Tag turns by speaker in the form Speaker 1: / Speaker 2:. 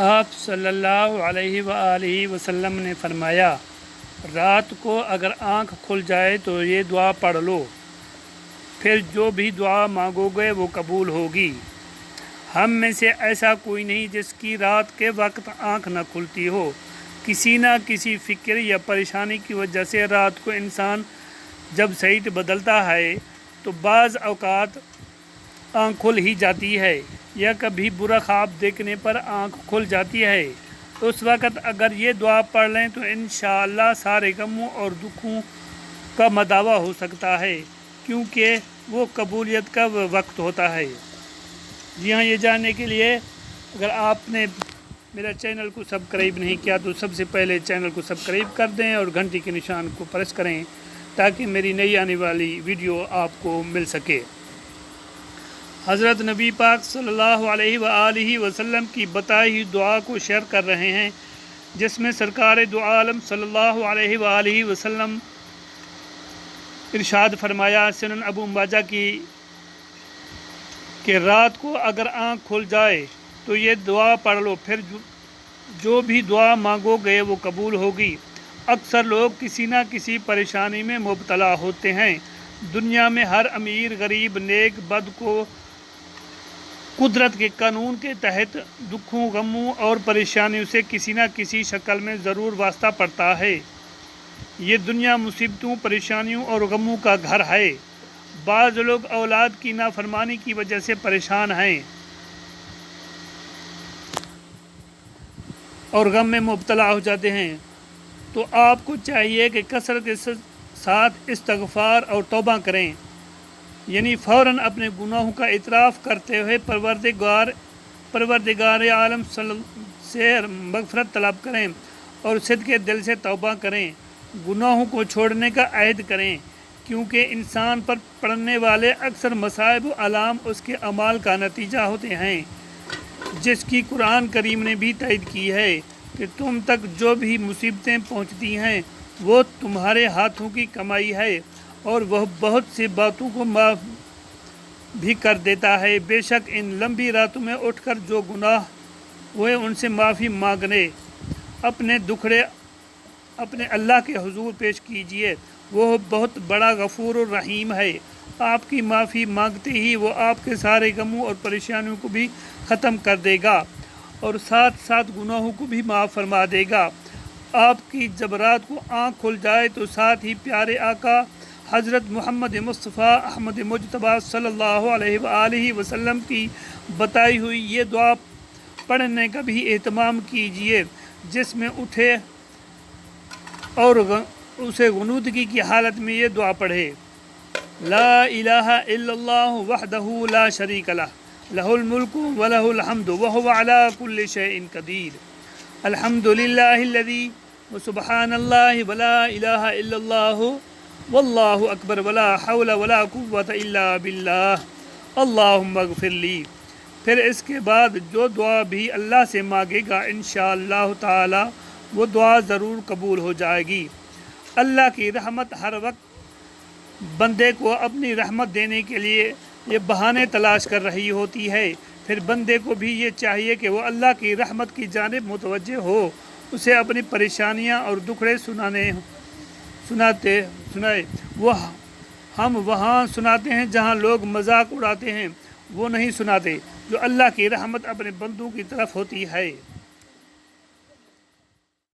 Speaker 1: آپ صلی اللہ علیہ وآلہ وسلم نے فرمایا، رات کو اگر آنکھ کھل جائے تو یہ دعا پڑھ لو، پھر جو بھی دعا مانگو گے وہ قبول ہوگی۔ ہم میں سے ایسا کوئی نہیں جس کی رات کے وقت آنکھ نہ کھلتی ہو۔ کسی نہ کسی فکر یا پریشانی کی وجہ سے رات کو انسان جب صحت بدلتا ہے تو بعض اوقات آنکھ کھل ہی جاتی ہے، یا کبھی برا خواب دیکھنے پر آنکھ کھل جاتی ہے۔ اس وقت اگر یہ دعا پڑھ لیں تو انشاءاللہ سارے غموں اور دکھوں کا مداوع ہو سکتا ہے، کیونکہ وہ قبولیت کا وقت ہوتا ہے۔ جی ہاں، یہ جاننے کے لیے اگر آپ نے میرا چینل کو سبسکرائب نہیں کیا تو سب سے پہلے چینل کو سبسکرائب کر دیں اور گھنٹی کے نشان کو پریس کریں تاکہ میری نئی آنے والی ویڈیو آپ کو مل سکے۔ حضرت نبی پاک صلی اللہ علیہ وآلہ وسلم کی بتائی ہوئی دعا کو شیئر کر رہے ہیں، جس میں سرکار دو عالم صلی اللہ علیہ وآلہ وسلم ارشاد فرمایا، سنن ابو ماجہ کی، کہ رات کو اگر آنکھ کھل جائے تو یہ دعا پڑھ لو، پھر جو بھی دعا مانگو گے وہ قبول ہوگی۔ اکثر لوگ کسی نہ کسی پریشانی میں مبتلا ہوتے ہیں۔ دنیا میں ہر امیر، غریب، نیک، بد کو قدرت کے قانون کے تحت دکھوں، غموں اور پریشانیوں سے کسی نہ کسی شکل میں ضرور واسطہ پڑتا ہے۔ یہ دنیا مصیبتوں، پریشانیوں اور غموں کا گھر ہے۔ بعض لوگ اولاد کی نافرمانی کی وجہ سے پریشان ہیں اور غم میں مبتلا ہو جاتے ہیں، تو آپ کو چاہیے کہ کثرت کے ساتھ استغفار اور توبہ کریں، یعنی فوراً اپنے گناہوں کا اعتراف کرتے ہوئے پروردگار عالم سے مغفرت طلب کریں اور صدقے دل سے توبہ کریں، گناہوں کو چھوڑنے کا عہد کریں، کیونکہ انسان پر پڑنے والے اکثر مصائب و آلام اس کے اعمال کا نتیجہ ہوتے ہیں، جس کی قرآن کریم نے بھی تائید کی ہے کہ تم تک جو بھی مصیبتیں پہنچتی ہیں وہ تمہارے ہاتھوں کی کمائی ہے اور وہ بہت سی باتوں کو معاف بھی کر دیتا ہے۔ بے شک ان لمبی راتوں میں اٹھ کر جو گناہ ہوئے ان سے معافی مانگنے، اپنے دکھڑے اپنے اللہ کے حضور پیش کیجئے، وہ بہت بڑا غفور الرحیم ہے۔ آپ کی معافی مانگتے ہی وہ آپ کے سارے غموں اور پریشانیوں کو بھی ختم کر دے گا اور ساتھ ساتھ گناہوں کو بھی معاف فرما دے گا۔ آپ کی جب رات کو آنکھ کھل جائے تو ساتھ ہی پیارے آقا حضرت محمد مصطفیٰ احمد مجتبیٰ صلی اللہ علیہ وآلہ وسلم کی بتائی ہوئی یہ دعا پڑھنے کا بھی اہتمام کیجیے، جس میں اٹھے اور اسے غنودگی کی حالت میں یہ دعا پڑھے، لا الہ الا اللہ وحدہ لا شریک لہ، لہ الملک ولہ الحمد وہو علی کل شیء قدیر، الحمد للہ الذی وسبحان اللہ ولا الہ الا اللہ واللہ اکبر ولا حول ولا قوة الا باللہ، اللہم اغفر لی۔ پھر اس کے بعد جو دعا بھی اللہ سے مانگے گا انشاءاللہ تعالی وہ دعا ضرور قبول ہو جائے گی۔ اللہ کی رحمت ہر وقت بندے کو اپنی رحمت دینے کے لیے یہ بہانے تلاش کر رہی ہوتی ہے، پھر بندے کو بھی یہ چاہیے کہ وہ اللہ کی رحمت کی جانب متوجہ ہو، اسے اپنی پریشانیاں اور دکھڑے سنائے۔ ہم وہاں سناتے ہیں جہاں لوگ مذاق اڑاتے ہیں، وہ نہیں سناتے۔ جو اللہ کی رحمت اپنے بندوں کی طرف ہوتی ہے۔